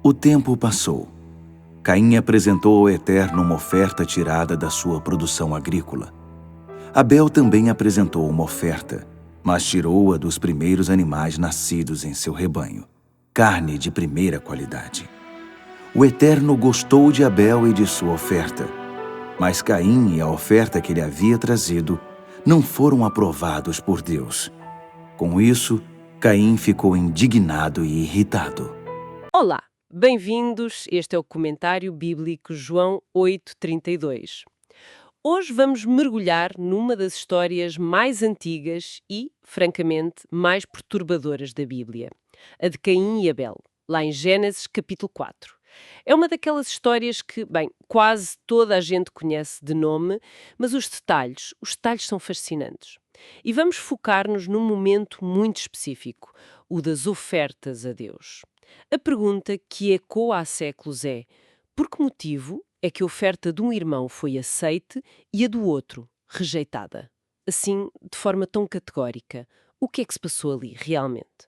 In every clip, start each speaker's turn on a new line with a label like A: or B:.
A: O tempo passou. Caim apresentou ao Eterno uma oferta tirada da sua produção agrícola. Abel também apresentou uma oferta, mas tirou-a dos primeiros animais nascidos em seu rebanho, carne de primeira qualidade. O Eterno gostou de Abel e de sua oferta, mas Caim e a oferta que ele havia trazido não foram aprovados por Deus. Com isso, Caim ficou indignado e irritado.
B: Olá, bem-vindos. Este é o comentário bíblico João 8:32. Hoje vamos mergulhar numa das histórias mais antigas e, francamente, mais perturbadoras da Bíblia, a de Caim e Abel, lá em Gênesis capítulo 4. É uma daquelas histórias que, quase toda a gente conhece de nome, mas os detalhes são fascinantes. E vamos focar-nos num momento muito específico, o das ofertas a Deus. A pergunta que ecoa há séculos é: por que motivo é que a oferta de um irmão foi aceite e a do outro rejeitada? Assim, de forma tão categórica, o que é que se passou ali realmente?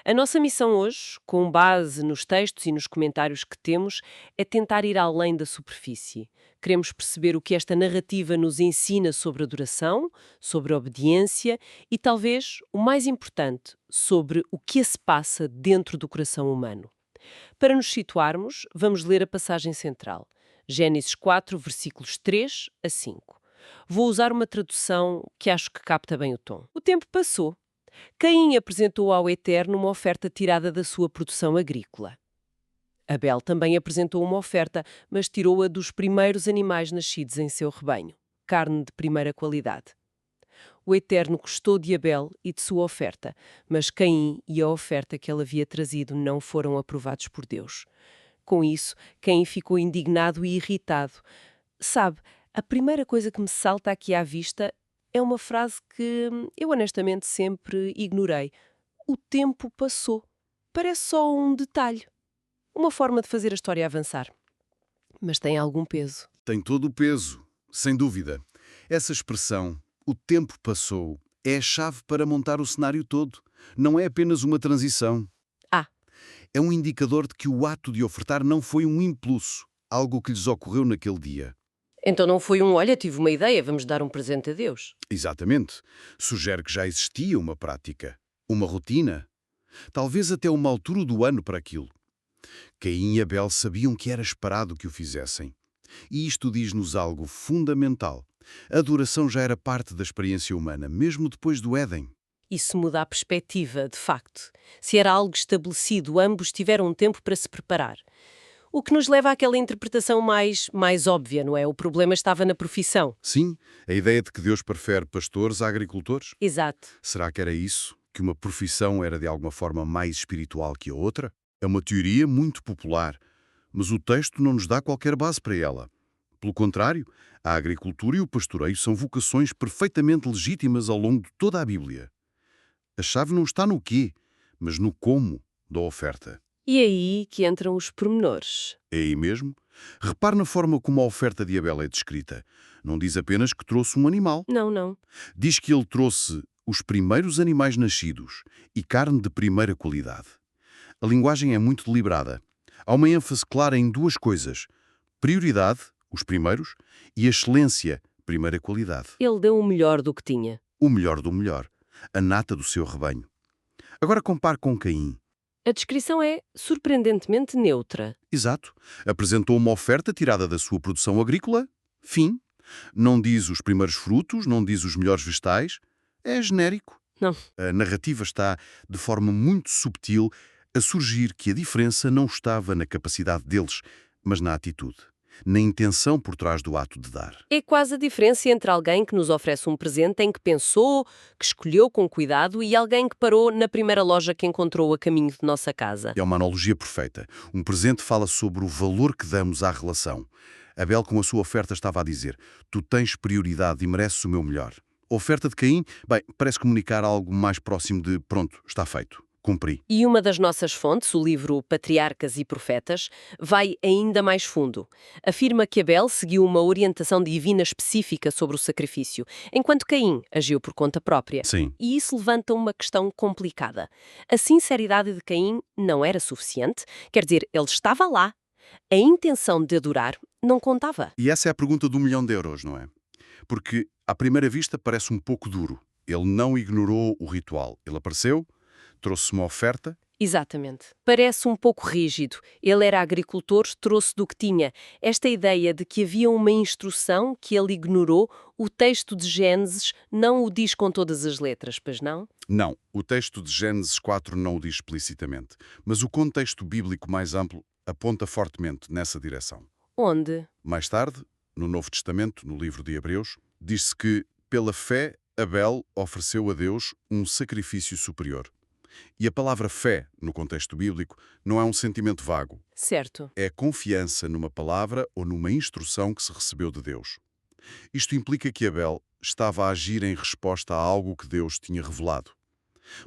B: A nossa missão hoje, com base nos textos e nos comentários que temos, é tentar ir além da superfície. Queremos perceber o que esta narrativa nos ensina sobre adoração, sobre obediência e, talvez, o mais importante, sobre o que se passa dentro do coração humano. Para nos situarmos, vamos ler a passagem central, Gênesis 4, versículos 3 a 5. Vou usar uma tradução que acho que capta bem o tom. O tempo passou. Caim apresentou ao Eterno uma oferta tirada da sua produção agrícola. Abel também apresentou uma oferta, mas tirou-a dos primeiros animais nascidos em seu rebanho, carne de primeira qualidade. O Eterno gostou de Abel e de sua oferta, mas Caim e a oferta que ele havia trazido não foram aprovados por Deus. Com isso, Caim ficou indignado e irritado. Sabe, a primeira coisa que me salta aqui à vista é uma frase que eu honestamente sempre ignorei. O tempo passou. Parece só um detalhe. Uma forma de fazer a história avançar. Mas tem algum peso.
C: Tem todo o peso, sem dúvida. Essa expressão, o tempo passou, é a chave para montar o cenário todo. Não é apenas uma transição. É um indicador de que o ato de ofertar não foi um impulso, algo que lhes ocorreu naquele dia.
B: Então não foi olha, tive uma ideia, vamos dar um presente a Deus.
C: Exatamente. Sugere que já existia uma prática, uma rotina, talvez até uma altura do ano para aquilo. Caim e Abel sabiam que era esperado que o fizessem. E isto diz-nos algo fundamental. A adoração já era parte da experiência humana, mesmo depois do Éden.
B: Isso muda a perspectiva, de facto. Se era algo estabelecido, ambos tiveram um tempo para se preparar. O que nos leva àquela interpretação mais óbvia, não é? O problema estava na profissão.
C: Sim, a ideia de que Deus prefere pastores a agricultores?
B: Exato.
C: Será que era isso? Que uma profissão era de alguma forma mais espiritual que a outra? É uma teoria muito popular, mas o texto não nos dá qualquer base para ela. Pelo contrário, a agricultura e o pastoreio são vocações perfeitamente legítimas ao longo de toda a Bíblia. A chave não está no quê, mas no como da oferta.
B: E aí que entram os pormenores.
C: É aí mesmo? Repare na forma como a oferta de Abel é descrita. Não diz apenas que trouxe um animal.
B: Não.
C: Diz que ele trouxe os primeiros animais nascidos e carne de primeira qualidade. A linguagem é muito deliberada. Há uma ênfase clara em duas coisas. Prioridade, os primeiros, e excelência, primeira qualidade.
B: Ele deu o melhor do que tinha.
C: O melhor do melhor. A nata do seu rebanho. Agora compare com Caim.
B: A descrição é surpreendentemente neutra.
C: Exato. Apresentou uma oferta tirada da sua produção agrícola. Fim. Não diz os primeiros frutos, não diz os melhores vegetais. É genérico.
B: Não.
C: A narrativa está, de forma muito subtil, a surgir que a diferença não estava na capacidade deles, mas na atitude, na intenção por trás do ato de dar.
B: É quase a diferença entre alguém que nos oferece um presente em que pensou, que escolheu com cuidado, e alguém que parou na primeira loja que encontrou a caminho de nossa casa.
C: É uma analogia perfeita. Um presente fala sobre o valor que damos à relação. Abel, com a sua oferta, estava a dizer: tu tens prioridade e mereces o meu melhor. A oferta de Caim, parece comunicar algo mais próximo de pronto, está feito. Cumpri.
B: E uma das nossas fontes, o livro Patriarcas e Profetas, vai ainda mais fundo. Afirma que Abel seguiu uma orientação divina específica sobre o sacrifício, enquanto Caim agiu por conta própria.
C: Sim.
B: E isso levanta uma questão complicada. A sinceridade de Caim não era suficiente? Quer dizer, ele estava lá. A intenção de adorar não contava.
C: E essa é a pergunta do 1 milhão de euros, não é? Porque, à primeira vista, parece um pouco duro. Ele não ignorou o ritual. Ele apareceu, trouxe uma oferta.
B: Exatamente. Parece um pouco rígido. Ele era agricultor, trouxe do que tinha. Esta ideia de que havia uma instrução que ele ignorou, o texto de Gênesis não o diz com todas as letras, pois não?
C: Não, o texto de Gênesis 4 não o diz explicitamente, mas o contexto bíblico mais amplo aponta fortemente nessa direção.
B: Onde?
C: Mais tarde, no Novo Testamento, no livro de Hebreus, diz-se que, pela fé, Abel ofereceu a Deus um sacrifício superior. E a palavra fé, no contexto bíblico, não é um sentimento vago.
B: Certo.
C: É confiança numa palavra ou numa instrução que se recebeu de Deus. Isto implica que Abel estava a agir em resposta a algo que Deus tinha revelado.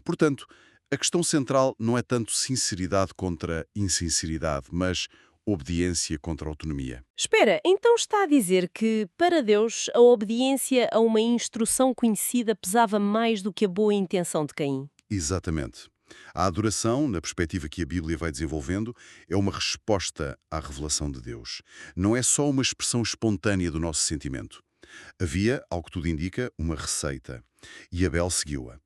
C: Portanto, a questão central não é tanto sinceridade contra insinceridade, mas obediência contra autonomia.
B: Espera, então está a dizer que, para Deus, a obediência a uma instrução conhecida pesava mais do que a boa intenção de Caim?
C: Exatamente. A adoração, na perspectiva que a Bíblia vai desenvolvendo, é uma resposta à revelação de Deus. Não é só uma expressão espontânea do nosso sentimento. Havia, ao que tudo indica, uma receita. E Abel seguiu-a.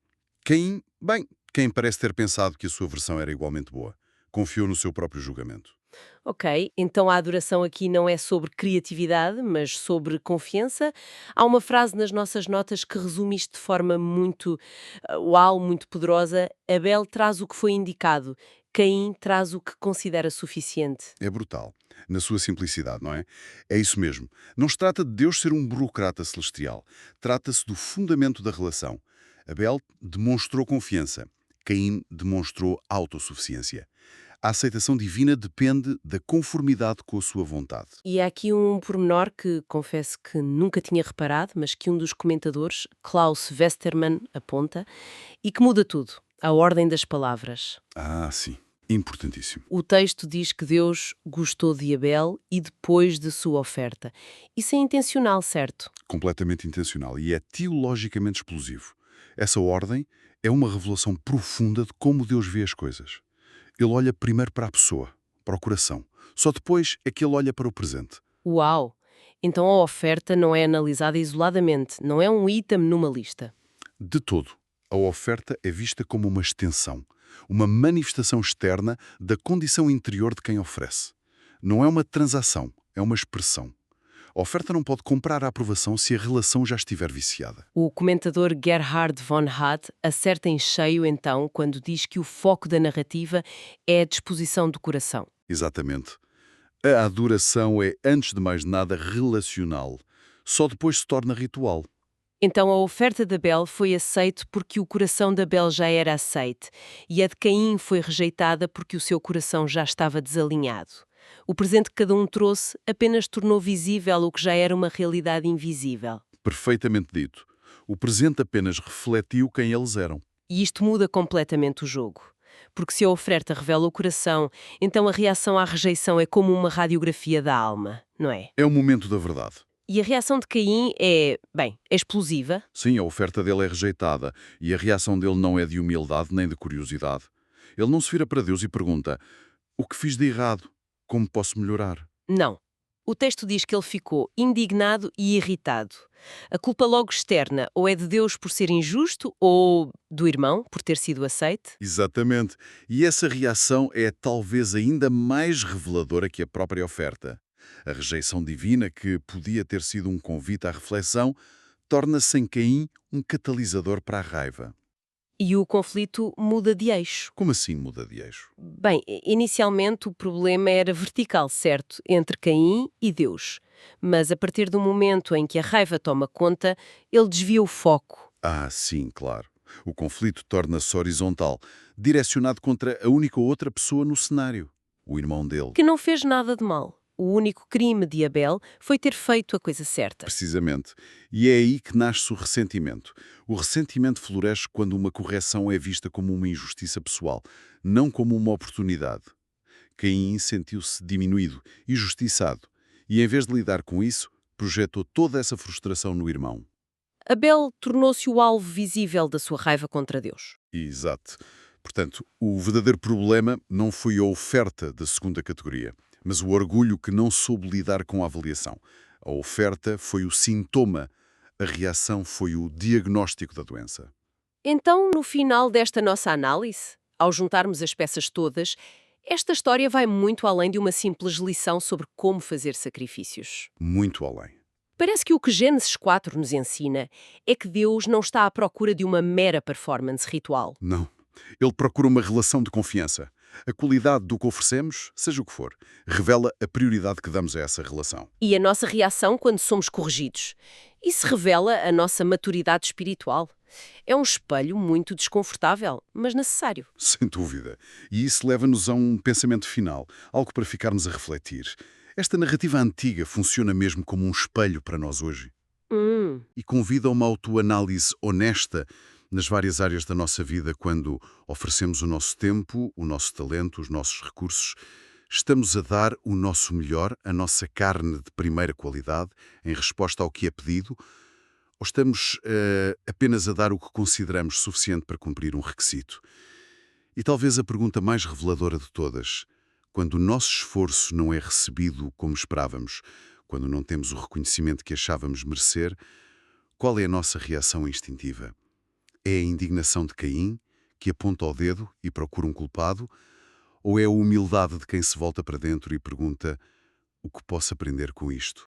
C: Caim, bem, quem parece ter pensado que a sua versão era igualmente boa. Confiou no seu próprio julgamento.
B: Ok, então a adoração aqui não é sobre criatividade, mas sobre confiança. Há uma frase nas nossas notas que resume isto de forma muito uau, muito poderosa. Abel traz o que foi indicado, Caim traz o que considera suficiente.
C: É brutal. Na sua simplicidade, não é? É isso mesmo. Não se trata de Deus ser um burocrata celestial. Trata-se do fundamento da relação. Abel demonstrou confiança. Caim demonstrou autossuficiência. A aceitação divina depende da conformidade com a sua vontade.
B: E há aqui um pormenor que confesso que nunca tinha reparado, mas que um dos comentadores, Klaus Westermann, aponta e que muda tudo, a ordem das palavras.
C: Ah, sim. Importantíssimo.
B: O texto diz que Deus gostou de Abel e depois de sua oferta. Isso é intencional, certo?
C: Completamente intencional e é teologicamente explosivo. Essa ordem é uma revelação profunda de como Deus vê as coisas. Ele olha primeiro para a pessoa, para o coração. Só depois é que ele olha para o presente.
B: Uau! Então a oferta não é analisada isoladamente, não é um item numa lista.
C: De todo, a oferta é vista como uma extensão, uma manifestação externa da condição interior de quem oferece. Não é uma transação, é uma expressão. A oferta não pode comprar a aprovação se a relação já estiver viciada.
B: O comentador Gerhard von Hatt acerta em cheio, então, quando diz que o foco da narrativa é a disposição do coração.
C: Exatamente. A adoração é, antes de mais nada, relacional. Só depois se torna ritual.
B: Então a oferta de Abel foi aceite porque o coração de Abel já era aceite, e a de Caim foi rejeitada porque o seu coração já estava desalinhado. O presente que cada um trouxe apenas tornou visível o que já era uma realidade invisível.
C: Perfeitamente dito. O presente apenas refletiu quem eles eram.
B: E isto muda completamente o jogo. Porque se a oferta revela o coração, então a reação à rejeição é como uma radiografia da alma, não é?
C: É o momento da verdade.
B: E a reação de Caim é, bem, é explosiva.
C: Sim, a oferta dele é rejeitada e a reação dele não é de humildade nem de curiosidade. Ele não se vira para Deus e pergunta: o que fiz de errado? Como posso melhorar?
B: Não. O texto diz que ele ficou indignado e irritado. A culpa logo externa ou é de Deus por ser injusto ou do irmão por ter sido aceite?
C: Exatamente. E essa reação é talvez ainda mais reveladora que a própria oferta. A rejeição divina, que podia ter sido um convite à reflexão, torna-se em Caim um catalisador para a raiva.
B: E o conflito muda de eixo.
C: Como assim muda de eixo?
B: Bem, inicialmente o problema era vertical, certo? Entre Caim e Deus. Mas a partir do momento em que a raiva toma conta, ele desvia o foco.
C: Ah, sim, claro. O conflito torna-se horizontal, direcionado contra a única outra pessoa no cenário, o irmão dele.
B: Que não fez nada de mal. O único crime de Abel foi ter feito a coisa certa.
C: Precisamente. E é aí que nasce o ressentimento. O ressentimento floresce quando uma correção é vista como uma injustiça pessoal, não como uma oportunidade. Caim sentiu-se diminuído, injustiçado, e em vez de lidar com isso, projetou toda essa frustração no irmão.
B: Abel tornou-se o alvo visível da sua raiva contra Deus.
C: Exato. Portanto, o verdadeiro problema não foi a oferta da segunda categoria, mas o orgulho que não soube lidar com a avaliação. A oferta foi o sintoma, a reação foi o diagnóstico da doença.
B: Então, no final desta nossa análise, ao juntarmos as peças todas, esta história vai muito além de uma simples lição sobre como fazer sacrifícios.
C: Muito além.
B: Parece que o que Gênesis 4 nos ensina é que Deus não está à procura de uma mera performance ritual.
C: Não. Ele procura uma relação de confiança. A qualidade do que oferecemos, seja o que for, revela a prioridade que damos a essa relação.
B: E a nossa reação quando somos corrigidos. Isso revela a nossa maturidade espiritual. É um espelho muito desconfortável, mas necessário.
C: Sem dúvida. E isso leva-nos a um pensamento final, algo para ficarmos a refletir. Esta narrativa antiga funciona mesmo como um espelho para nós hoje. E convida a uma autoanálise honesta nas várias áreas da nossa vida quando oferecemos o nosso tempo, o nosso talento, os nossos recursos. Estamos a dar o nosso melhor, a nossa carne de primeira qualidade, em resposta ao que é pedido, ou estamos apenas a dar o que consideramos suficiente para cumprir um requisito? E talvez a pergunta mais reveladora de todas: quando o nosso esforço não é recebido como esperávamos, quando não temos o reconhecimento que achávamos merecer, qual é a nossa reação instintiva? É a indignação de Caim, que aponta o dedo e procura um culpado, ou é a humildade de quem se volta para dentro e pergunta: o que posso aprender com isto?